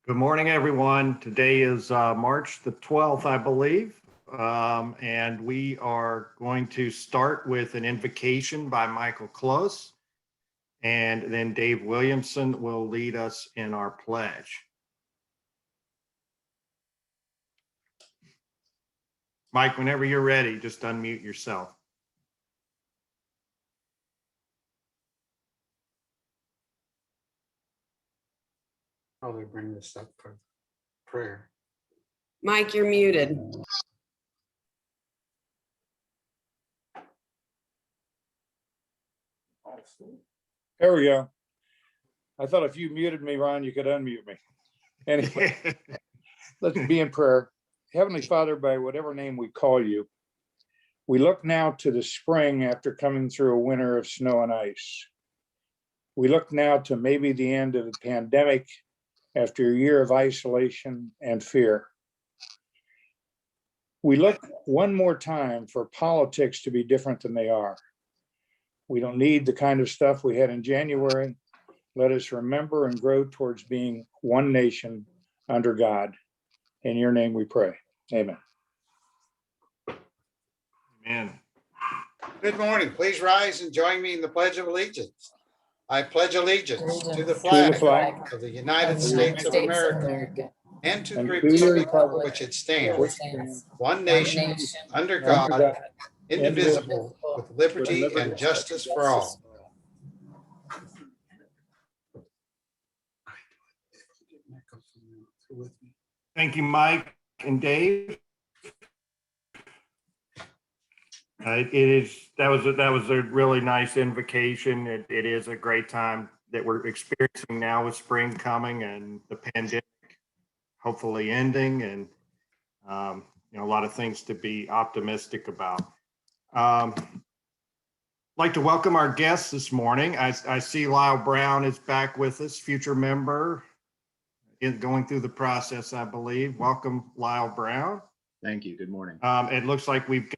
Good morning, everyone. Today is March the 12th, I believe. And we are going to start with an invocation by Michael Close. And then Dave Williamson will lead us in our pledge. Mike, whenever you're ready, just unmute yourself. Probably bring this up for prayer. Mike, you're muted. There we go. I thought if you muted me, Ron, you could unmute me. Anyway, let's be in prayer. Heavenly Father, by whatever name we call you, we look now to the spring after coming through a winter of snow and ice. We look now to maybe the end of the pandemic after a year of isolation and fear. We look one more time for politics to be different than they are. We don't need the kind of stuff we had in January. Let us remember and grow towards being one nation under God. In your name we pray. Amen. Amen. Good morning. Please rise and join me in the Pledge of Allegiance. I pledge allegiance to the flag of the United States of America and to the republic for which it stands, one nation, under God, indivisible, with liberty and justice for all. Thank you, Mike and Dave. That was a really nice invocation. It is a great time that we're experiencing now with spring coming and the pandemic hopefully ending, and a lot of things to be optimistic about. I'd like to welcome our guests this morning. I see Lyle Brown is back with us, future member, going through the process, I believe. Welcome, Lyle Brown. Thank you. Good morning. It looks like we've got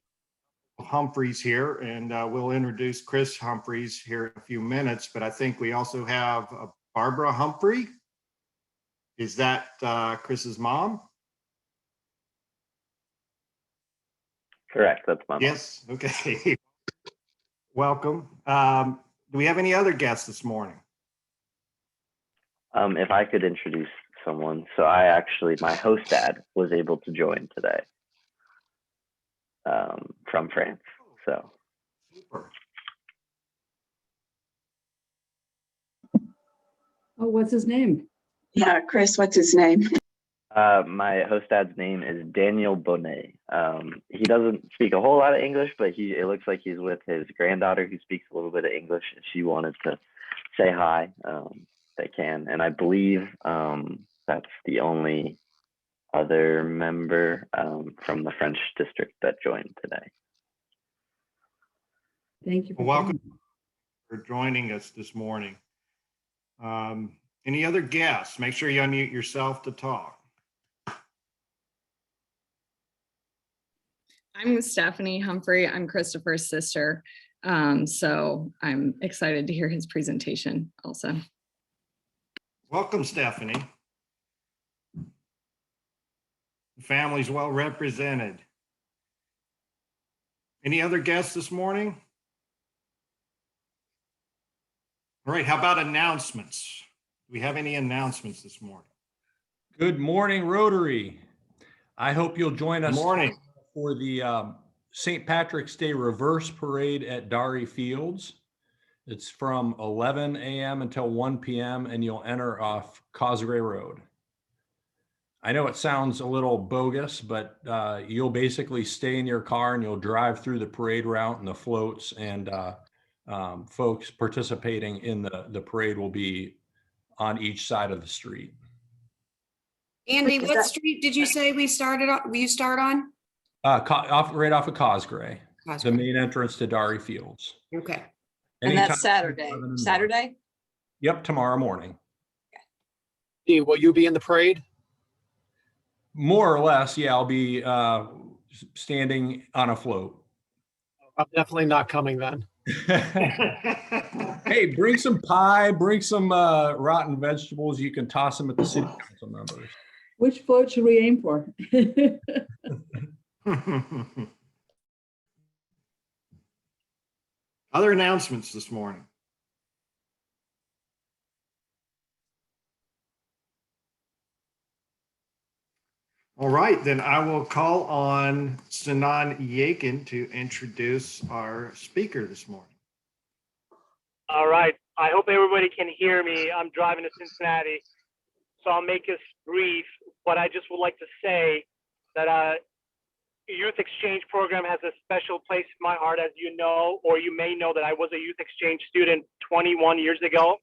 Humphries here, and we'll introduce Chris Humphries here in a few minutes, but I think we also have Barbara Humphrey. Is that Chris's mom? Correct, that's my mom. Yes, okay. Welcome. Do we have any other guests this morning? If I could introduce someone. So my host dad was able to join today from France. So. Super. Oh, what's his name? Yeah, Chris, what's his name? My host dad's name is Daniel Bonnet. He doesn't speak a whole lot of English, but it looks like he's with his granddaughter who speaks a little bit of English. She wanted to say hi. They can, and I believe that's the only other member from the French district that joined today. Thank you. Welcome for joining us this morning. Any other guests? Make sure you unmute yourself to talk. I'm Stephanie Humphrey. I'm Christopher's sister. So I'm excited to hear his presentation also. Welcome, Stephanie. The family's well represented. Any other guests this morning? All right, how about announcements? Do we have any announcements this morning? Good morning, Rotary. I hope you'll join us for the St. Patrick's Day Reverse Parade at Dari Fields. It's from 11 a.m. until 1 p.m. and you'll enter off Causeway Road. I know it sounds a little bogus, but you'll basically stay in your car and you'll drive through the parade route and the floats, and folks participating in the parade will be on each side of the street. Andy, what street did you say we started on? Will you start on? Right off of Causeway, the main entrance to Dari Fields. Okay. Anytime. And that's Saturday. Saturday? Yep, tomorrow morning. Will you be in the parade? More or less, yeah. I'll be standing on a float. I'm definitely not coming then. Hey, bring some pie, bring some rotten vegetables. You can toss them at the city council members. Which float should we aim for? Other announcements this morning? All right, then I will call on Sinan Yakin to introduce our speaker this morning. All right. I hope everybody can hear me. I'm driving to Cincinnati, so I'll make this brief, but I just would like to say that youth exchange program has a special place in my heart, as you know, or you may know that I was a youth exchange student 21 years ago,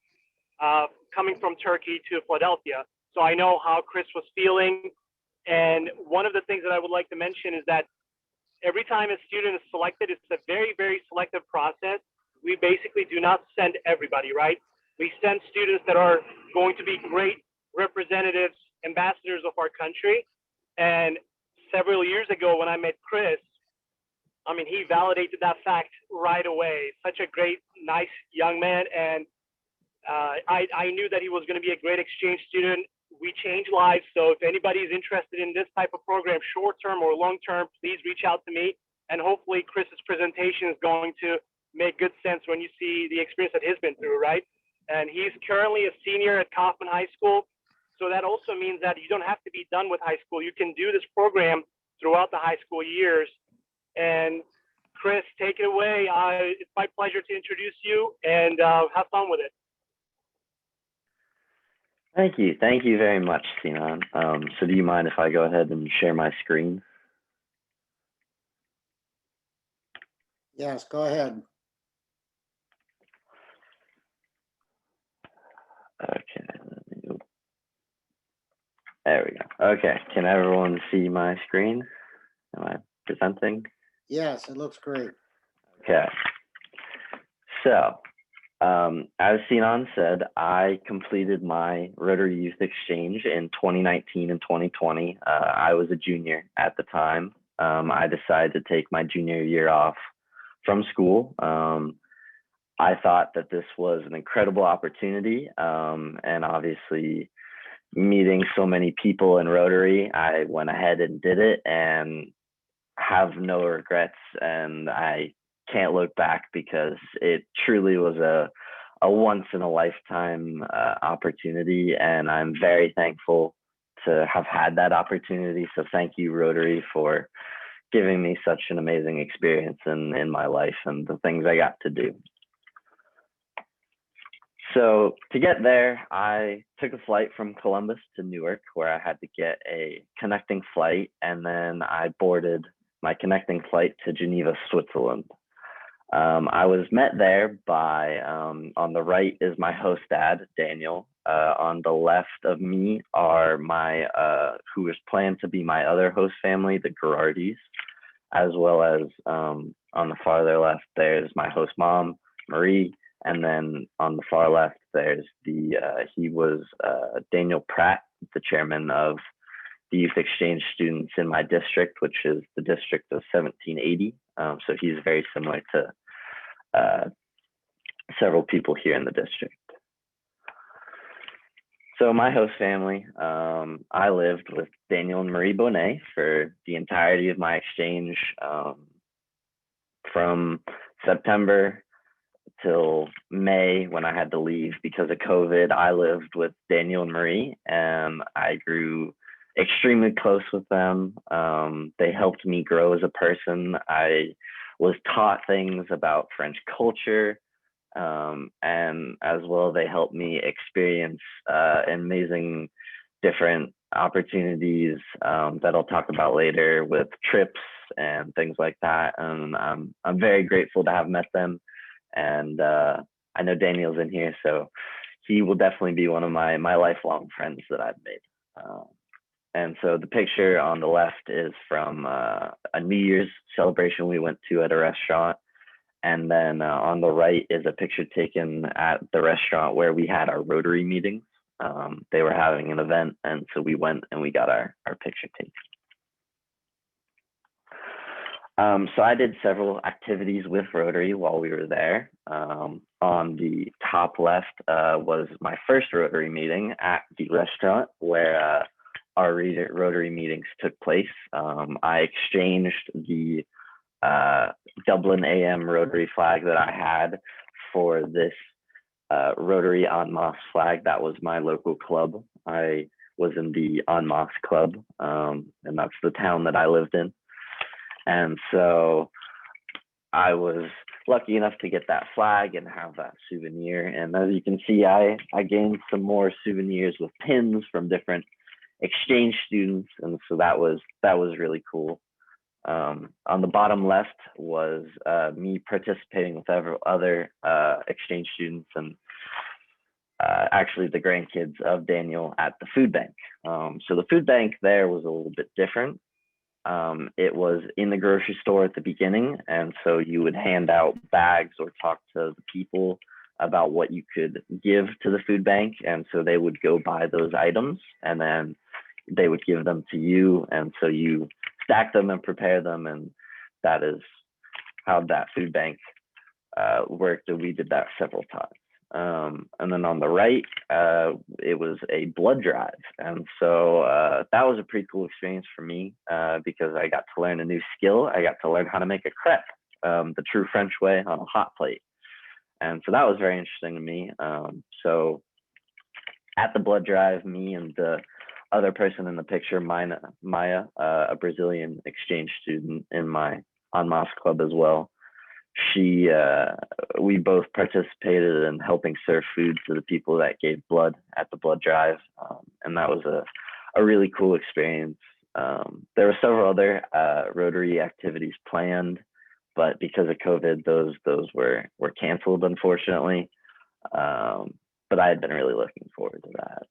coming from Turkey to Philadelphia. So I know how Chris was feeling. And one of the things that I would like to mention is that every time a student is selected, it's a very, very selective process. We basically do not send everybody, right? We send students that are going to be great representatives, ambassadors of our country. And several years ago when I met Chris, I mean, he validated that fact right away. Such a great, nice young man. And I knew that he was going to be a great exchange student. We change lives. So if anybody is interested in this type of program, short-term or long-term, please reach out to me. And hopefully Chris's presentation is going to make good sense when you see the experience that he's been through, right? And he's currently a senior at Kaufman High School. So that also means that you don't have to be done with high school. You can do this program throughout the high school years. And Chris, take it away. It's my pleasure to introduce you, and have fun with it. Thank you. Thank you very much, Sinan. So do you mind if I go ahead and share my screen? Yes, go ahead. Okay. There we go. Okay. Can everyone see my screen? Am I presenting? Yes, it looks great. Okay. So, as Sinan said, I completed my Rotary Youth Exchange in 2019 and 2020. I was a junior at the time. I decided to take my junior year off from school. I thought that this was an incredible opportunity, and obviously meeting so many people in Rotary, I went ahead and did it and have no regrets, and I can't look back because it truly was a once in a lifetime opportunity, and I'm very thankful to have had that opportunity. So thank you, Rotary, for giving me such an amazing experience in my life and the things I got to do. So to get there, I took a flight from Columbus to Newark, where I had to get a connecting flight, and then I boarded my connecting flight to Geneva, Switzerland. I was met there by, on the right is my host dad, Daniel. On the left of me are my, who is planned to be my other host family, the Girardis, as well as on the farther left, there's my host mom, Marie. And then on the far left, there's he was Daniel Pratt, the chairman of the youth exchange students in my district, which is the district of 1780. So he's very similar to several people here in the district. So my host family, I lived with Daniel and Marie Bonet for the entirety of my exchange, from September till May when I had to leave because of COVID. I lived with Daniel and Marie, and I grew extremely close with them. They helped me grow as a person. I was taught things about French culture, and as well, they helped me experience amazing different opportunities that I'll talk about later with trips and things like that. And I'm very grateful to have met them. And I know Daniel's in here, so he will definitely be one of my lifelong friends that I've made. And so the picture on the left is from a New Year's celebration we went to at a restaurant. And then on the right is a picture taken at the restaurant where we had our Rotary meetings. They were having an event, and so we went and we got our picture taken. So I did several activities with Rotary while we were there. On the top left was my first Rotary meeting at the restaurant where our Rotary meetings took place. I exchanged the Dublin AM Rotary flag that I had for this Rotary En Masse flag. That was my local club. I was in the En Masse club, and that's the town that I lived in. And so I was lucky enough to get that flag and have that souvenir. And as you can see, I gained some more souvenirs with pins from different exchange students. And so that was really cool. On the bottom left was me participating with other exchange students and actually the grandkids of Daniel at the food bank. So the food bank there was a little bit different. It was in the grocery store at the beginning, and so you would hand out bags or talk to the people about what you could give to the food bank, and so they would go buy those items and then they would give them to you, and so you stack them and prepare them, and that is how that food bank worked, and we did that several times. And then on the right, it was a blood drive. And so that was a pretty cool experience for me because I got to learn a new skill. I got to learn how to make a crepe, the true French way on a hot plate. And so that was very interesting to me. So at the blood drive, me and the other person in the picture, Maya, a Brazilian exchange student in my En Masse club as well, we both participated in helping serve food to the people that gave blood at the blood drive, and that was a really cool experience. There were several other Rotary activities planned, but because of COVID, those were canceled, unfortunately. But I had been really looking forward to that.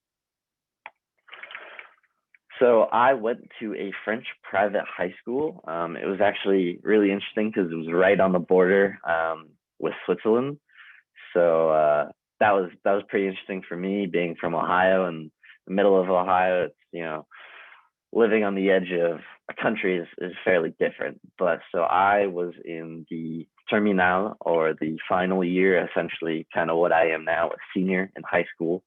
So I went to a French private high school. It was actually really interesting because it was right on the border with Switzerland. So that was pretty interesting for me, being from Ohio, and the middle of Ohio. It's, living on the edge of a country is fairly different. But so I was in the terminal, or the final year, essentially kind of what I am now, a senior in high school.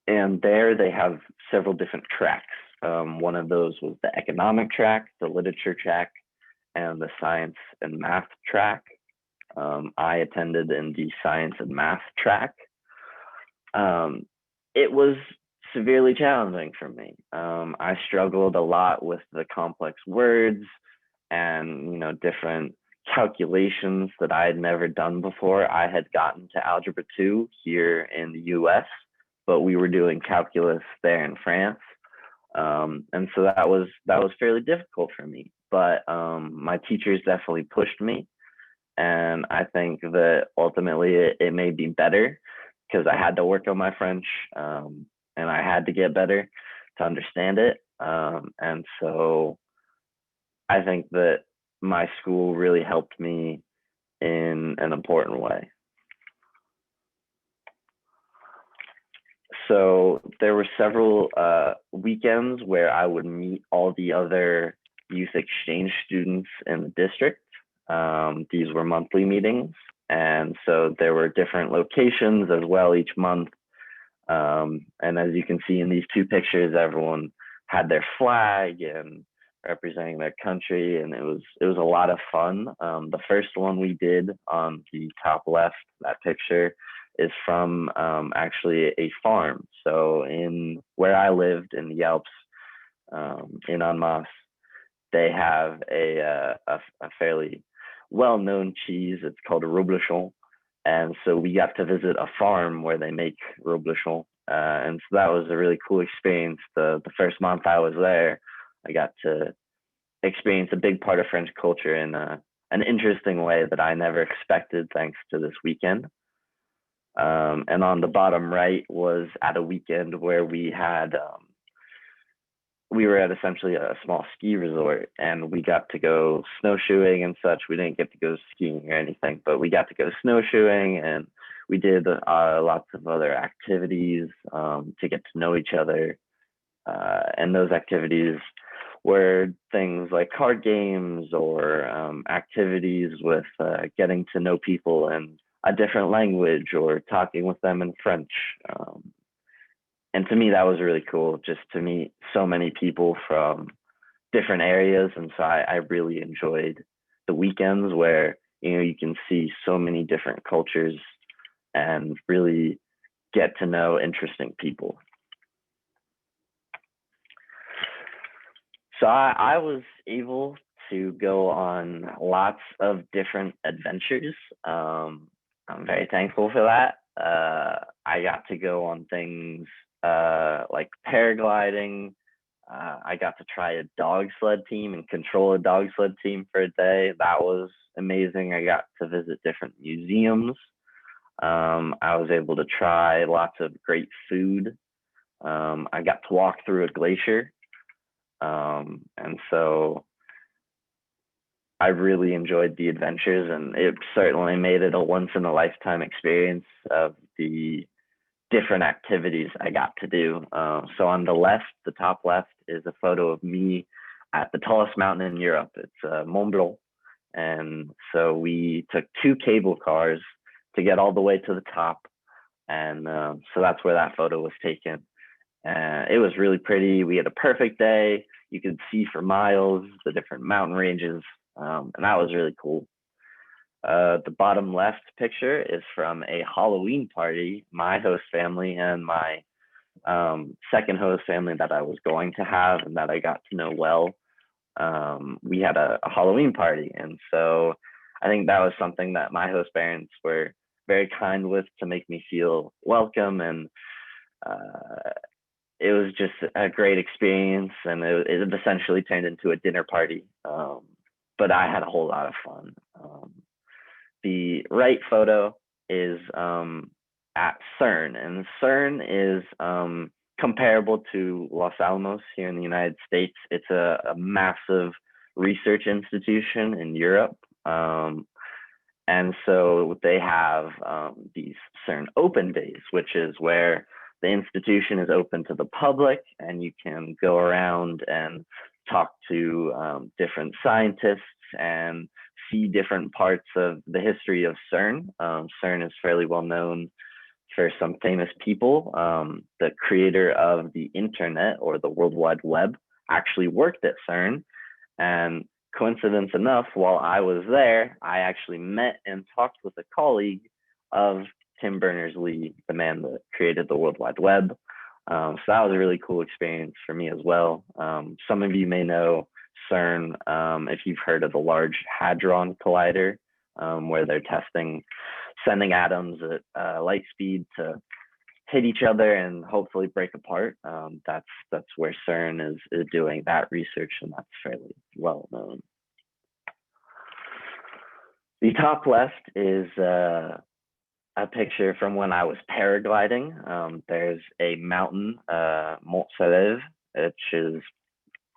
And there they have several different tracks. One of those was the economic track, the literature track, and the science and math track. I attended in the science and math track. It was severely challenging for me. I struggled a lot with the complex words and different calculations that I had never done before. I had gotten to Algebra 2 here in the US, but we were doing calculus there in France. And so that was fairly difficult for me, but my teachers definitely pushed me. And I think that ultimately it made me better because I had to work on my French, and I had to get better to understand it. And so I think that my school really helped me in an important way. So there were several weekends where I would meet all the other youth exchange students in the district. These were monthly meetings. And so there were different locations as well each month. And as you can see in these two pictures, everyone had their flag and representing their country. And it was a lot of fun. The first one we did on the top left, that picture, is from actually a farm. So in where I lived in the Alps, in En Masse, they have a fairly well-known cheese. It's called a reblochon. And so we got to visit a farm where they make reblochon. And so that was a really cool experience. The first month I was there, I got to experience a big part of French culture in an interesting way that I never expected, thanks to this weekend. And on the bottom right was at a weekend where we were at essentially a small ski resort, and we got to go snowshoeing and such. We didn't get to go skiing or anything, but we got to go snowshoeing, and we did lots of other activities to get to know each other. And those activities were things like card games or activities with getting to know people in a different language or talking with them in French. And to me, that was really cool, just to meet so many people from different areas. And so I really enjoyed the weekends where, you can see so many different cultures and really get to know interesting people. So I was able to go on lots of different adventures. I'm very thankful for that. I got to go on things like paragliding. I got to try a dog sled team and control a dog sled team for a day. That was amazing. I got to visit different museums. I was able to try lots of great food. I got to walk through a glacier. And so I really enjoyed the adventures, and it certainly made it a once in a lifetime experience of the different activities I got to do. So on the left, the top left, is a photo of me at the tallest mountain in Europe. It's Mont Blanc. And so we took 2 cable cars to get all the way to the top. And so that's where that photo was taken. It was really pretty. We had a perfect day. You could see for miles the different mountain ranges. And that was really cool. The bottom left picture is from a Halloween party my host family and my second host family that I was going to have and that I got to know well. We had a Halloween party. And so I think that was something that my host parents were very kind with to make me feel welcome. And it was just a great experience. And it essentially turned into a dinner party. But I had a whole lot of fun. The right photo is at CERN, and CERN is comparable to Los Alamos here in the United States. It's a massive research institution in Europe. And so they have these CERN open days, which is where the institution is open to the public and you can go around and talk to different scientists and see different parts of the history of CERN. CERN is fairly well known for some famous people. The creator of the internet, or the World Wide Web, actually worked at CERN. And coincidence enough, while I was there, I actually met and talked with a colleague of Tim Berners-Lee, the man that created the World Wide Web. So that was a really cool experience for me as well. Some of you may know CERN if you've heard of the Large Hadron Collider, where they're sending atoms at light speed to hit each other and hopefully break apart. That's where CERN is doing that research, and that's fairly well known. The top left is a picture from when I was paragliding. There's a mountain, Mont Salève, which is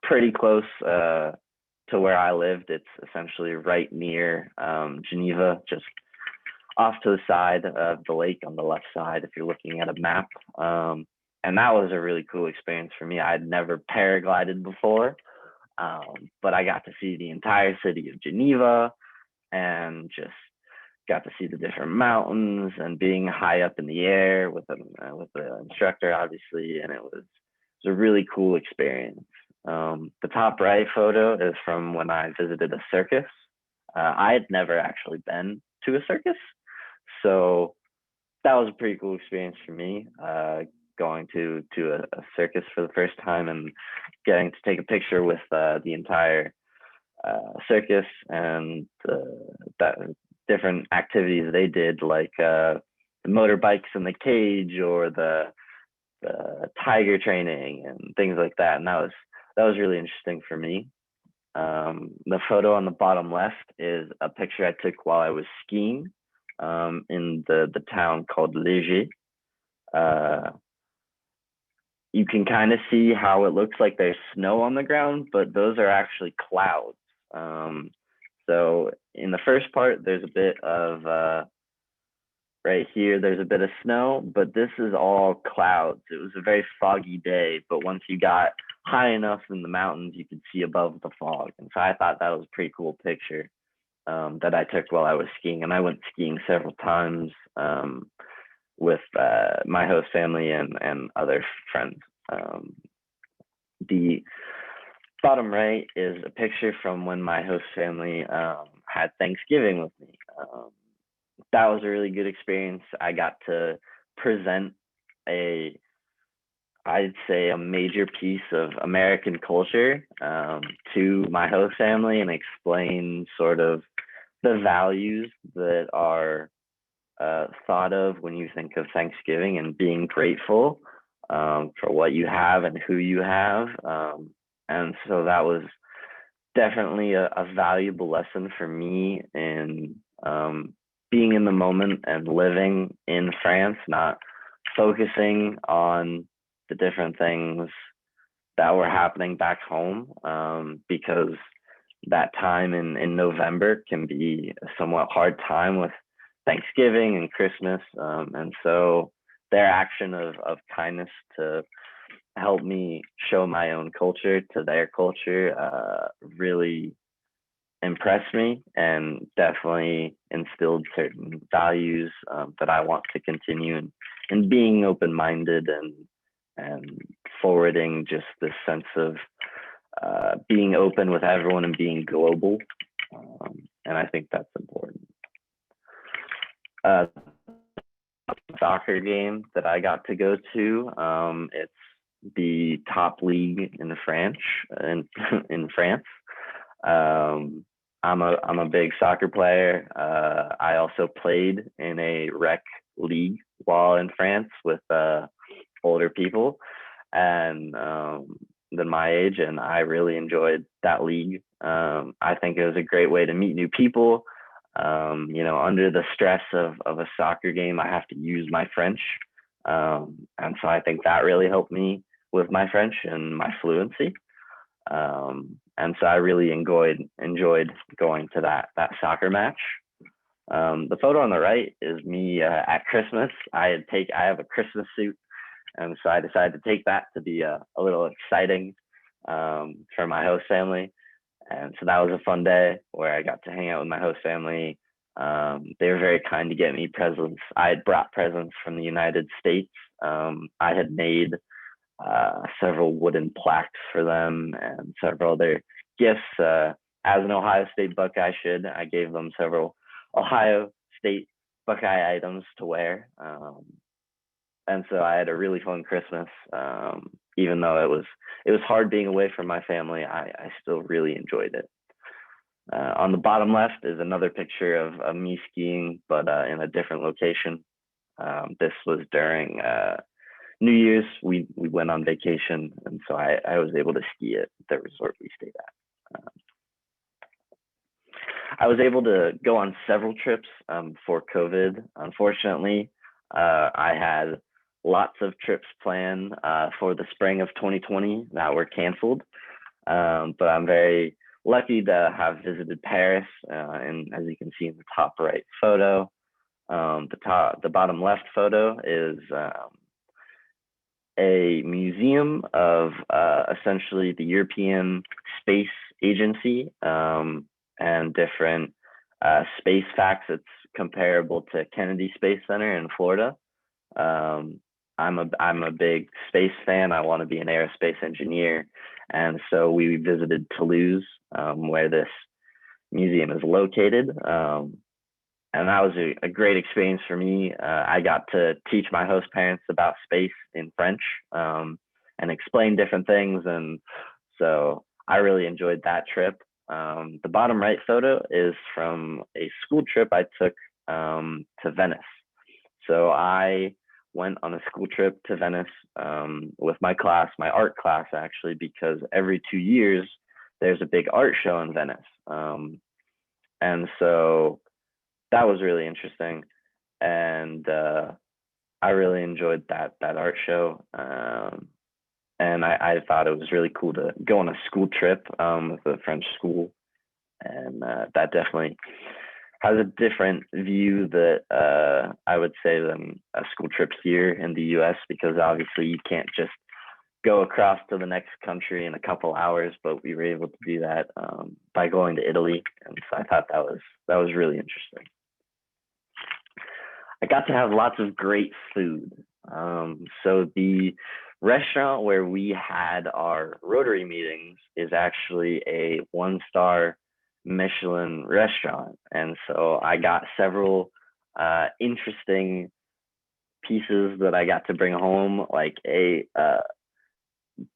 pretty close to where I lived. It's essentially right near Geneva, just off to the side of the lake on the left side if you're looking at a map. And that was a really cool experience for me. I had never paraglided before, but I got to see the entire city of Geneva and just got to see the different mountains and being high up in the air with the instructor, obviously, and it was a really cool experience. The top right photo is from when I visited a circus. I had never actually been to a circus, so that was a pretty cool experience for me, going to a circus for the first time and getting to take a picture with the entire circus and that different activities they did, like the motorbikes in the cage or the tiger training and things like that. And that was really interesting for me. The photo on the bottom left is a picture I took while I was skiing in the town called Léger. You can kind of see how it looks like there's snow on the ground, but those are actually clouds. So in the first part, there's a bit of, right here, there's a bit of snow, but this is all clouds. It was a very foggy day, but once you got high enough in the mountains you could see above the fog. And so I thought that was a pretty cool picture that I took while I was skiing. And I went skiing several times with my host family and other friends. The bottom right is a picture from when my host family had Thanksgiving with me. That was a really good experience. I got to present I'd say a major piece of American culture to my host family and explain sort of the values that are thought of when you think of Thanksgiving and being grateful for what you have and who you have. And so that was definitely a valuable lesson for me in being in the moment and living in France, not focusing on the different things that were happening back home, because that time in November can be a somewhat hard time with Thanksgiving and Christmas. And so their action of kindness to help me show my own culture to their culture really impressed me and definitely instilled certain values that I want to continue in being open-minded and forwarding just this sense of being open with everyone and being global. And I think that's important. Soccer game that I got to go to, it's the top league in France. I'm a big soccer player. I also played in a rec league while in France with older people and than my age, and I really enjoyed that league. I think it was a great way to meet new people. Under the stress of a soccer game, I have to use my French, and so I think that really helped me with my French and my fluency. And so I really enjoyed going to that soccer match. The photo on the right is me at Christmas. I have a Christmas suit, and so I decided to take that to be a little exciting for my host family. And so that was a fun day where I got to hang out with my host family. They were very kind to get me presents. I had brought presents from the United States. I had made several wooden plaques for them and several other gifts. As an Ohio State Buckeye I gave them several Ohio State Buckeye items to wear. And so I had a really fun Christmas. Even though it was hard being away from my family, I still really enjoyed it. On the bottom left is another picture of me skiing, but in a different location. This was during New Year's. We went on vacation, and so I was able to ski at the resort we stayed at. I was able to go on several trips for COVID. Unfortunately, I had lots of trips planned for the spring of 2020 that were canceled. But I'm very lucky to have visited Paris, and as you can see in the top right photo, the bottom left photo is a museum of essentially the European Space Agency and different space facts. It's comparable to Kennedy Space Center in Florida. I'm a big space fan. I want to be an aerospace engineer, and so we visited Toulouse, where this museum is located. And that was a great experience for me. I got to teach my host parents about space in French and explain different things. And so I really enjoyed that trip. The bottom right photo is from a school trip I took to Venice. So I went on a school trip to Venice with my class, my art class, actually, because every 2 years there's a big art show in Venice. And so that was really interesting, and I really enjoyed that art show, and I thought it was really cool to go on a school trip with a French school, and that definitely has a different view that I would say than a school trip here in the U.S., because obviously you can't just go across to the next country in a couple hours, but we were able to do that by going to Italy. And so I thought that was really interesting. I got to have lots of great food. So the restaurant where we had our Rotary meetings is actually a 1-star Michelin restaurant. And so I got several interesting pieces that I got to bring home, like a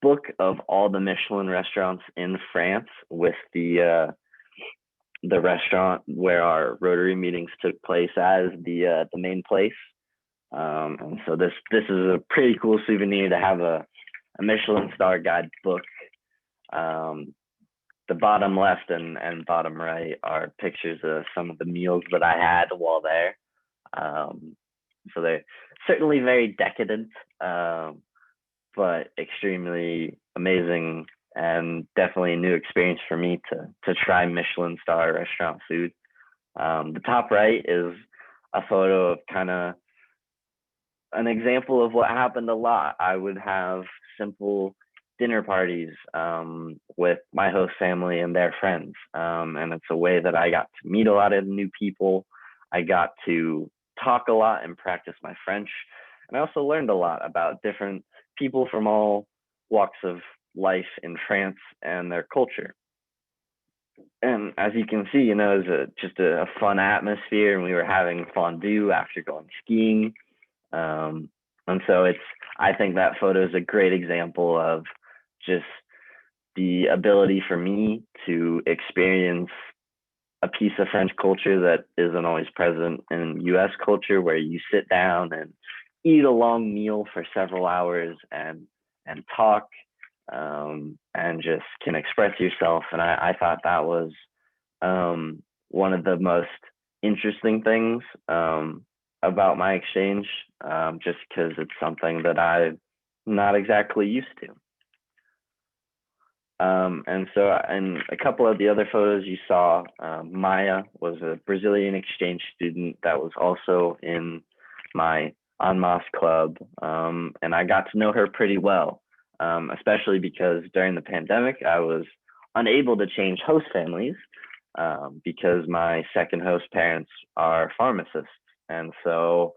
book of all the Michelin restaurants in France with the restaurant where our Rotary meetings took place as the main place. And so this is a pretty cool souvenir to have a Michelin star guide book. The bottom left and bottom right are pictures of some of the meals that I had while there. So they're certainly very decadent, but extremely amazing and definitely a new experience for me to try Michelin star restaurant food. The top right is a photo of kind of an example of what happened a lot. I would have simple dinner parties with my host family and their friends. And it's a way that I got to meet a lot of new people. I got to talk a lot and practice my French. And I also learned a lot about different people from all walks of life in France and their culture. And as you can see, it was just a fun atmosphere, and we were having fondue after going skiing. And so I think that photo is a great example of just the ability for me to experience a piece of French culture that isn't always present in US culture, where you sit down and eat a long meal for several hours and talk and just can express yourself. And I thought that was one of the most interesting things about my exchange, just because it's something that I'm not exactly used to. And so in a couple of the other photos you saw, Maya was a Brazilian exchange student that was also in my En Masse club. And I got to know her pretty well, especially because during the pandemic, I was unable to change host families because my second host parents are pharmacists. And so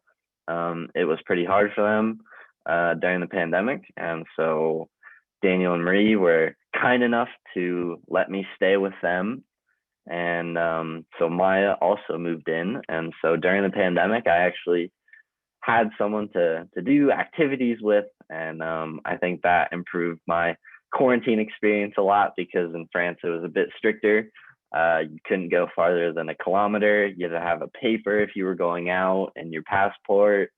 it was pretty hard for them during the pandemic. And so Daniel and Marie were kind enough to let me stay with them. And so Maya also moved in. And so during the pandemic, I actually had someone to do activities with. And I think that improved my quarantine experience a lot, because in France, it was a bit stricter. You couldn't go farther than 1 kilometer. You had to have a paper if you were going out and your passport.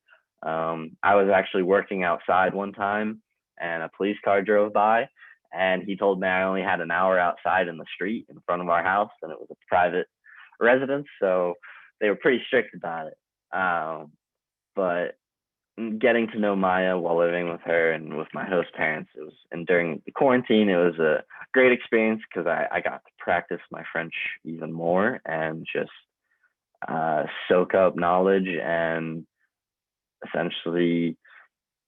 I was actually working outside one time, and a police car drove by, and he told me I only had an hour outside in the street in front of our house, and it was a private residence. So they were pretty strict about it. But getting to know Maya while living with her and with my host parents, and during the quarantine, it was a great experience, because I got to practice my French even more and just soak up knowledge and essentially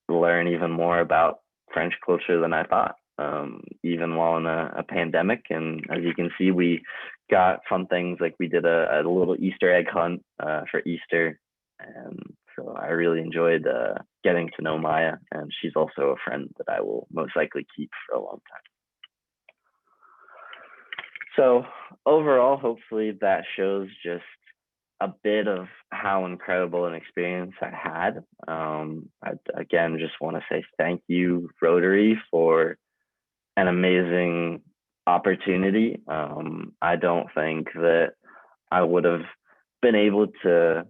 learn even more about French culture than I thought, even while in a pandemic. And as you can see, we got fun things, like we did a little Easter egg hunt for Easter. And so I really enjoyed getting to know Maya, and she's also a friend that I will most likely keep for a long time. So overall, hopefully that shows just a bit of how incredible an experience I had. I again just want to say thank you, Rotary, for an amazing opportunity. I don't think that I would have been able to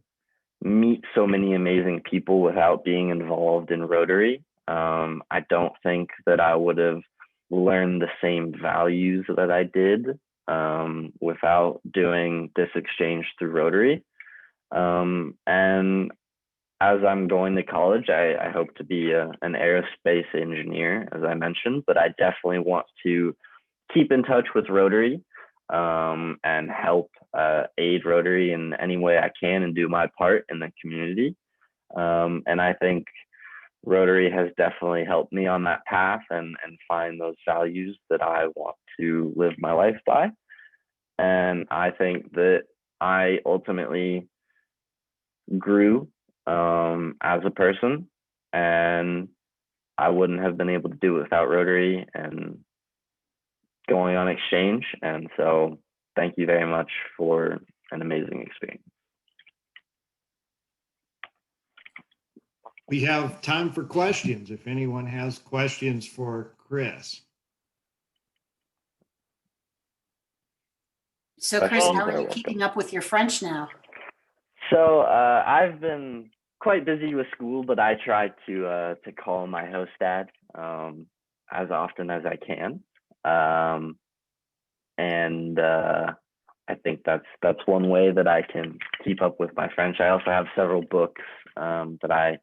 meet so many amazing people without being involved in Rotary. I don't think that I would have learned the same values that I did without doing this exchange through Rotary. And as I'm going to college, I hope to be an aerospace engineer, as I mentioned, but I definitely want to keep in touch with Rotary and help aid Rotary in any way I can and do my part in the community. And I think Rotary has definitely helped me on that path and find those values that I want to live my life by. And I think that I ultimately grew as a person, and I wouldn't have been able to do it without Rotary and going on exchange. And so thank you very much for an amazing experience. We have time for questions. If anyone has questions for Chris. So Chris, Questions how are are you welcome. keeping up with your French now? So I've been quite busy with school, but I try to call my host dad as often as I can, and I think that's one way that I can keep up with my French. I also have several books that I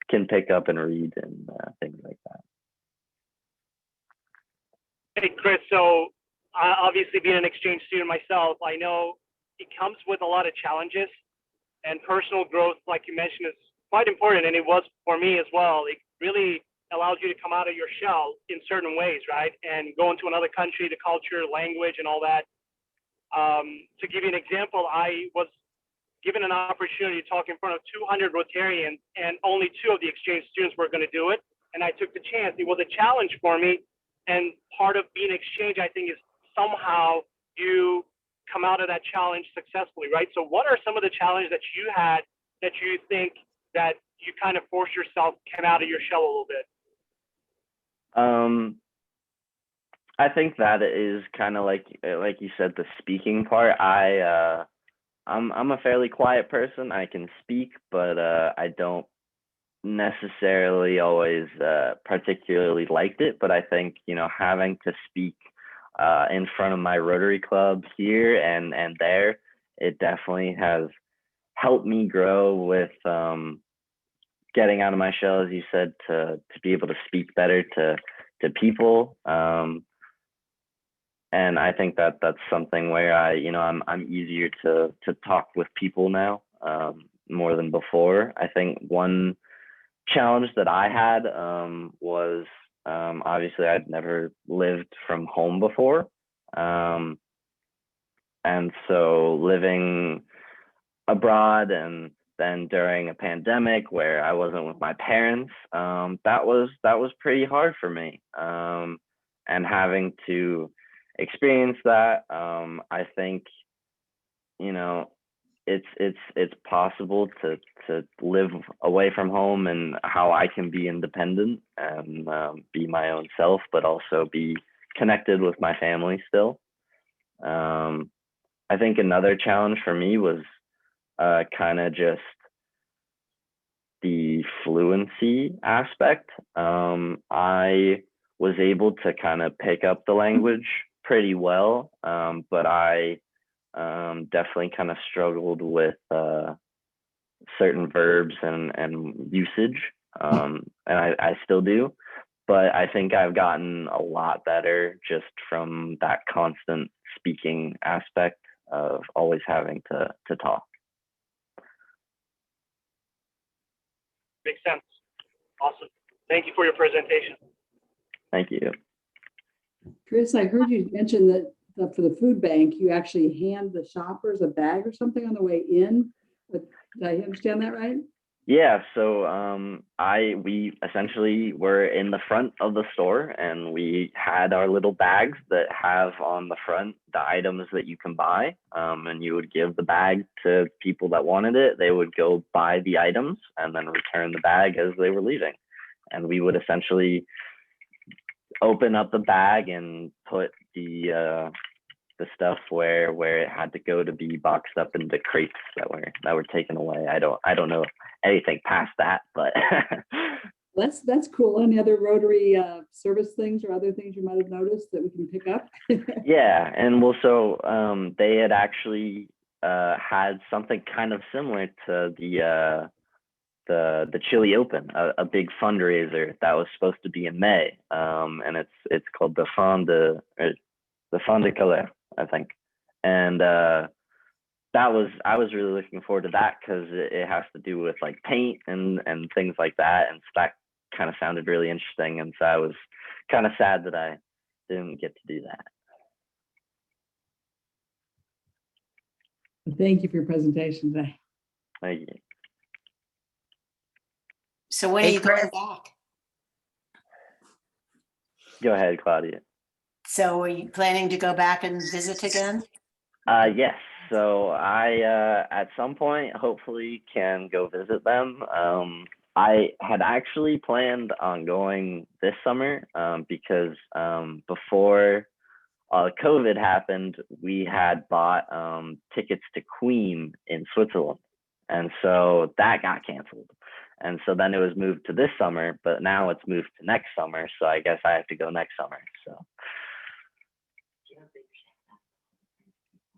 can pick up and read and things like that. Hey, Chris, so obviously being an exchange student myself, I know it comes with a lot of challenges, and personal growth, like you mentioned, is quite important, and it was for me as well. It really allows you to come out of your shell in certain ways, right? And go into another country, the culture, language, and all that. To give you an example, I was given an opportunity to talk in front of 200 Rotarians, and only 2 of the exchange students were going to do it, and I took the chance. It was a challenge for me, and part of being exchange, I think, is somehow you come out of that challenge successfully, right? So what are some of the challenges that you had that you think that you kind of forced yourself, came out of your shell a little bit? I think that is kind of like you said, the speaking part. I'm a fairly quiet person. I can speak, but I don't necessarily always particularly liked it. But I think, you know, having to speak in front of my Rotary Club here and there, it definitely has helped me grow with getting out of my shell, as you said, to be able to speak better to people. And I think that that's something where I'm easier to talk with people now more than before. I think one challenge that I had was obviously I'd never lived from home before. And so living abroad and then during a pandemic where I wasn't with my parents, that was pretty hard for me. And having to experience that, I think, you know, it's possible to live away from home and how I can be independent and be my own self, but also be connected with my family still. I think another challenge for me was kind of just the fluency aspect. I was able to kind of pick up the language pretty well, but I definitely kind of struggled with certain verbs and usage, and I still do. But I think I've gotten a lot better just from that constant speaking aspect of always having to talk. Makes sense. Awesome. Thank you for your presentation. Thank you. Chris, I heard you mention that for the food bank, you actually hand the shoppers a bag or something on the way in. But did I understand that right? Yeah, so we essentially were in the front of the store, and we had our little bags that have on the front the items that you can buy, and you would give the bag to people that wanted it. They would go buy the items and then return the bag as they were leaving, and we would essentially open up the bag and put the stuff where it had to go to be boxed up into crates that were taken away. I don't know anything past that, but That's cool. Any other Rotary service things or other things you might have noticed that we can pick up? Yeah, and well, so they had actually had something kind of similar to the Chili Open, a big fundraiser that was supposed to be in May, and it's called the Fond de Colère, I think, and I was really looking forward to that because it has to do with like paint and things like that, and kind of sounded really interesting. And so I was kind of sad that I didn't get to do that. Thank you for your presentation today. Thank you. So when are you going back? Go ahead, Claudia. So are you planning to go back and visit again? Yes. So I, at some point, hopefully can go visit them. I had actually planned on going this summer because before COVID happened, we had bought tickets to Queen in Switzerland. And so that got canceled. And so then it was moved to this summer, but now it's moved to next summer. So I guess I have to go next summer. So.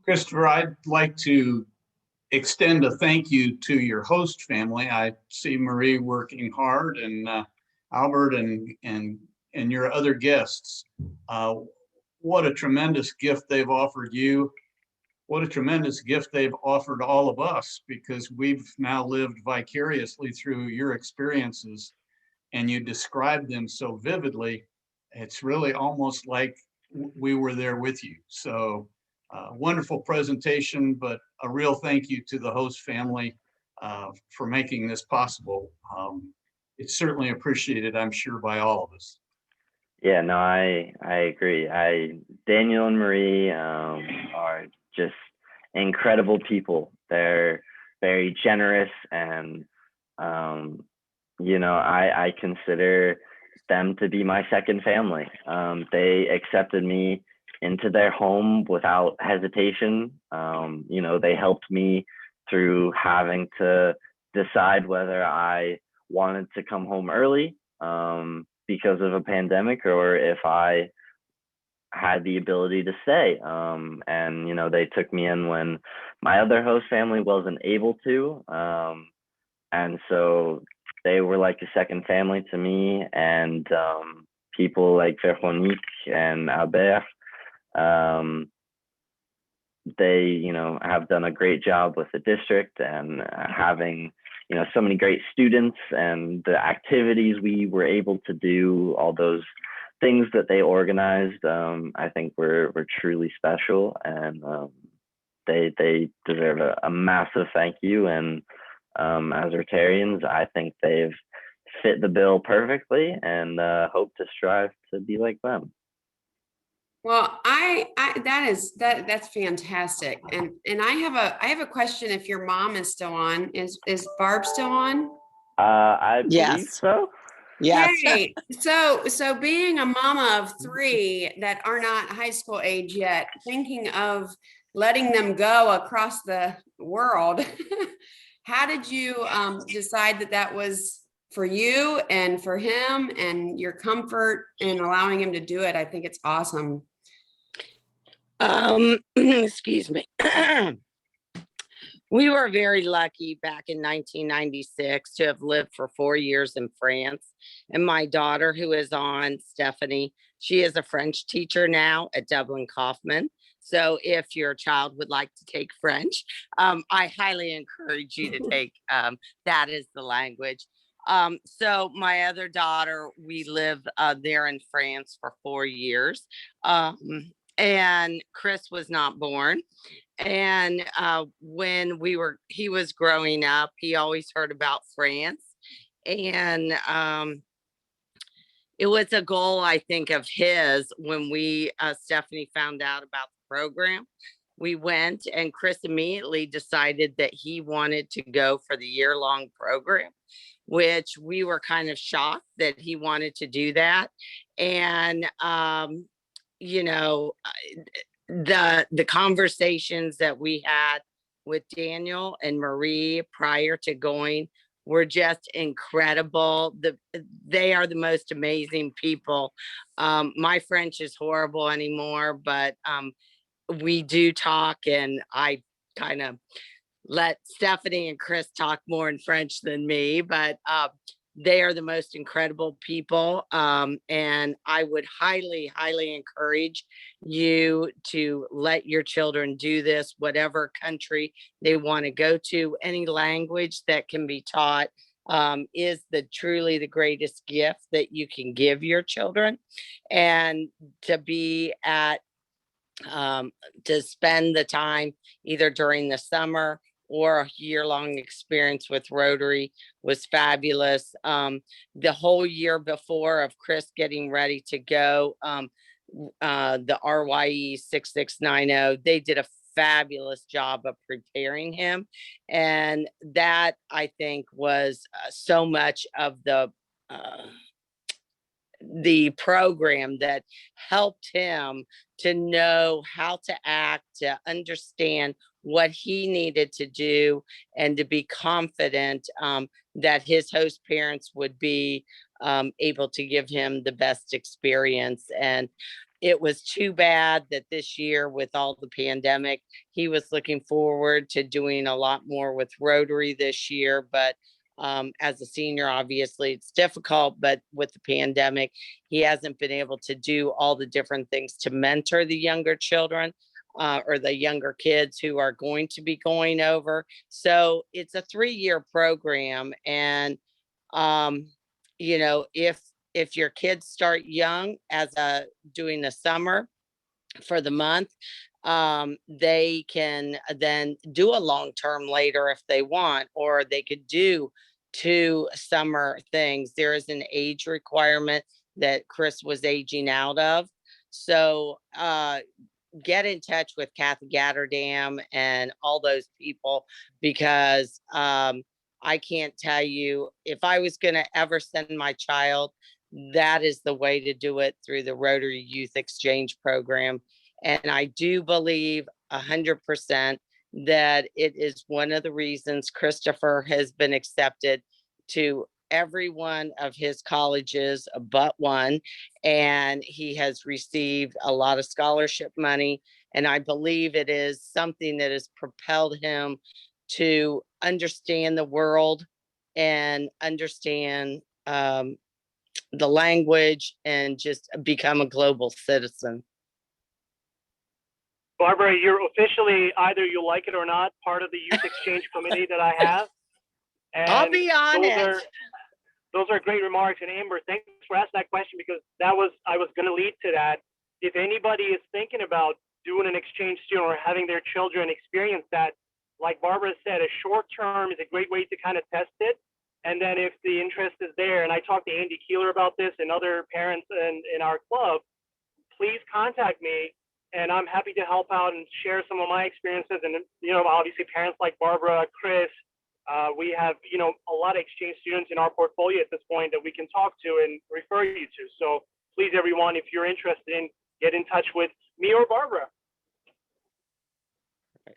Christopher, I'd like to extend a thank you to your host family. I see Marie working hard, and Albert and your other guests. What a tremendous gift they've offered you. What a tremendous gift they've offered all of us, because we've now lived vicariously through your experiences, and you described them so vividly. It's really almost like we were there with you. So wonderful presentation, but a real thank you to the host family for making this possible. It's certainly appreciated, I'm sure, by all of us. Yeah, no, I agree. Daniel and Marie are just incredible people. They're very generous, and you know, I consider them to be my second family. They accepted me into their home without hesitation. You know, they helped me through having to decide whether I wanted to come home early because of a pandemic, or if I had the ability to stay. And, you know, they took me in when my other host family wasn't able to. And so they were like a second family to me. And people like Veronique and Albert, they, you know, have done a great job with the district, and having, you know, so many great students, and the activities we were able to do, all those things that they organized, I think were truly special, and they deserve a massive thank you. And as Rotarians, I think they've fit the bill perfectly, and hope to strive to be like them. Well, that's fantastic. And I have a question. If your mom is still on, is Barb still on? I believe Yes. so. Yes. Yay. So being a mama of 3 that are not high school age yet, thinking of letting them go across the world, how did you decide that was for you and for him, and your comfort in allowing him to do it? I think it's awesome. Excuse me. We were very lucky back in 1996 to have lived for 4 years in France. And my daughter, who is on, Stephanie, she is a French teacher now at Dublin Kaufman. So if your child would like to take French, I highly encourage you to take that as the language. So my other daughter, we live there in France for 4 years. And Chris was not born. And when he was growing up, he always heard about France. And it was a goal, I think, of his when Stephanie found out about the program. We went, and Chris immediately decided that he wanted to go for the year-long program, which we were kind of shocked that he wanted to do that. And you know, the conversations that we had with Daniel and Marie prior to going were just incredible. They are the most amazing people. My French is horrible anymore, but we do talk, and I kind of let Stephanie and Chris talk more in French than me, but they are the most incredible people. And I would highly, highly encourage you to let your children do this, whatever country they want to go to. Any language that can be taught is truly the greatest gift that you can give your children. And to be at to spend the time either during the summer or a year-long experience with Rotary was fabulous. The whole year before of Chris getting ready to go, the RYE 6690, they did a fabulous job of preparing him. And that, I think, was so much of the program that helped him to know how to act, to understand what he needed to do, and to be confident that his host parents would be able to give him the best experience. And it was too bad that this year, with all the pandemic, he was looking forward to doing a lot more with Rotary this year. But as a senior, obviously it's difficult, but with the pandemic, he hasn't been able to do all the different things to mentor the younger children or the younger kids who are going to be going over. So it's a 3-year program. And, you know, if your kids start young doing the summer for the month, they can then do a long term later if they want, or they could do 2 summer things. There is an age requirement that Chris was aging out of. So get in touch with Kathy Gatterdam and all those people, because I can't tell you, if I was going to ever send my child, that is the way to do it, through the Rotary Youth Exchange Program. And I do believe 100% that it is one of the reasons Christopher has been accepted to every one of his colleges but one. And he has received a lot of scholarship money. And I believe it is something that has propelled him to understand the world and understand the language and just become a global citizen. Barbara, you're officially, either you like it or not, part of the youth exchange committee that I have. And I'll be on it. Those are great remarks. And Amber, thanks for asking that question, because I was going to lead to that. If anybody is thinking about doing an exchange student or having their children experience that, like Barbara said, a short term is a great way to kind of test it. And then if the interest is there, and I talked to Andy Keeler about this and other parents in our club, please contact me. And I'm happy to help out and share some of my experiences. And, you know, obviously parents like Barbara, Chris, we have, you know, a lot of exchange students in our portfolio at this point that we can talk to and refer you to. So please, everyone, if you're interested in, get in touch with me or Barbara.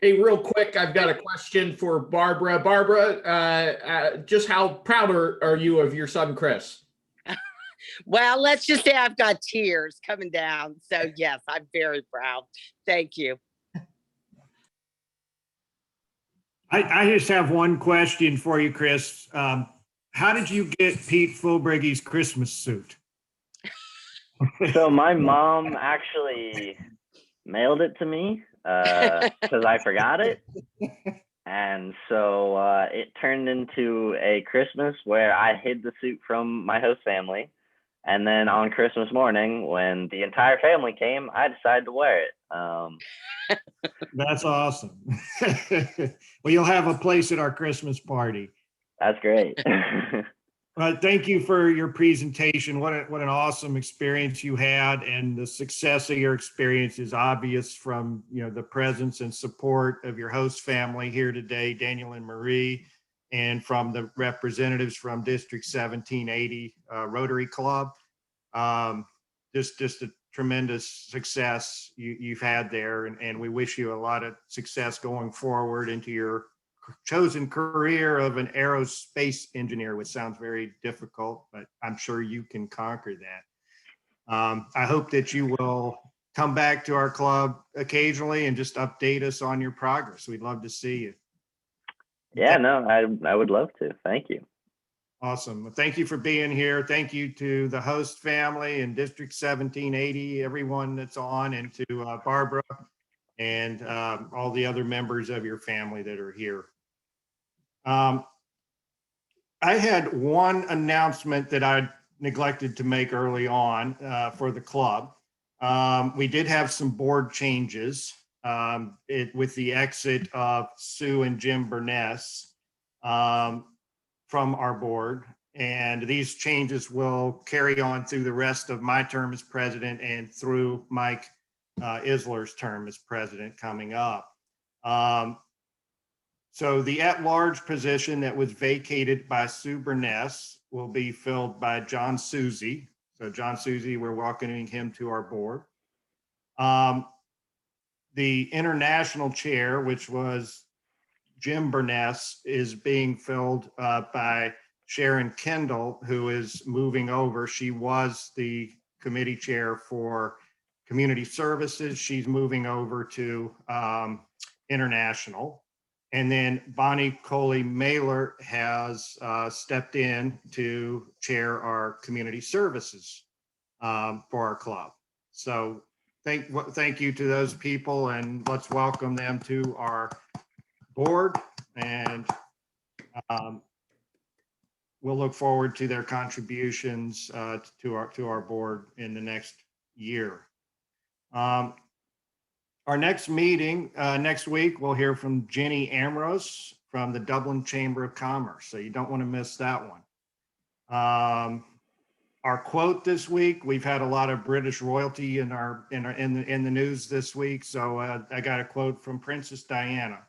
Hey, real quick, I've got a question for Barbara. Barbara, just how proud are you of your son, Chris? Well, let's just say I've got tears coming down. So yes, I'm very proud. Thank you. I just have one question for you, Chris. How did you get Pete Fulbriggy's Christmas suit? So my mom actually mailed it to me because I forgot it. And so it turned into a Christmas where I hid the suit from my host family. And then on Christmas morning, when the entire family came, I decided to wear it. That's awesome. Well, you'll have a place at our Christmas party. That's great. Thank you for your presentation. What an awesome experience you had, and the success of your experience is obvious from, you know, the presence and support of your host family here today, Daniel and Marie, and from the representatives from District 1780 Rotary Club. Just a tremendous success you've had there, and we wish you a lot of success going forward into your chosen career of an aerospace engineer, which sounds very difficult, but I'm sure you can conquer that. I hope that you will come back to our club occasionally and just update us on your progress. We'd love to see you. Yeah, no, I would love to. Thank you. Awesome. Well, thank you for being here. Thank you to the host family and District 1780, everyone that's on, and to Barbara and all the other members of your family that are here. I had one announcement that I neglected to make early on for the club. We did have some board changes with the exit of Sue and Jim Burness from our board. And these changes will carry on through the rest of my term as president and through Mike Isler's term as president coming up. So the at-large position that was vacated by Sue Burness will be filled by John Susie. So John Susie, we're welcoming him to our board. The international chair, which was Jim Burness, is being filled by Sharon Kendall, who is moving over. She was the committee chair for community services. She's moving over to international. And then Bonnie Coley-Mailer has stepped in to chair our community services for our club. So thank you to those people, and let's welcome them to our board. And we'll look forward to their contributions to our board in the next year. Our next meeting next week, we'll hear from Jenny Ambrose from the Dublin Chamber of Commerce. So you don't want to miss that one. Our quote this week, we've had a lot of British royalty in the news this week. So I got a quote from Princess Diana.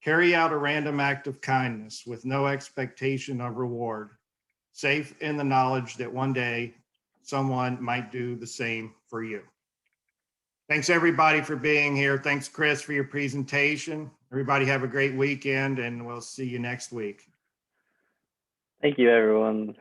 Carry out a random act of kindness with no expectation of reward, safe in the knowledge that one day someone might do the same for you. Thanks everybody for being here. Thanks, Chris, for your presentation. Everybody have a great weekend, and we'll see you next week. Thank you, everyone.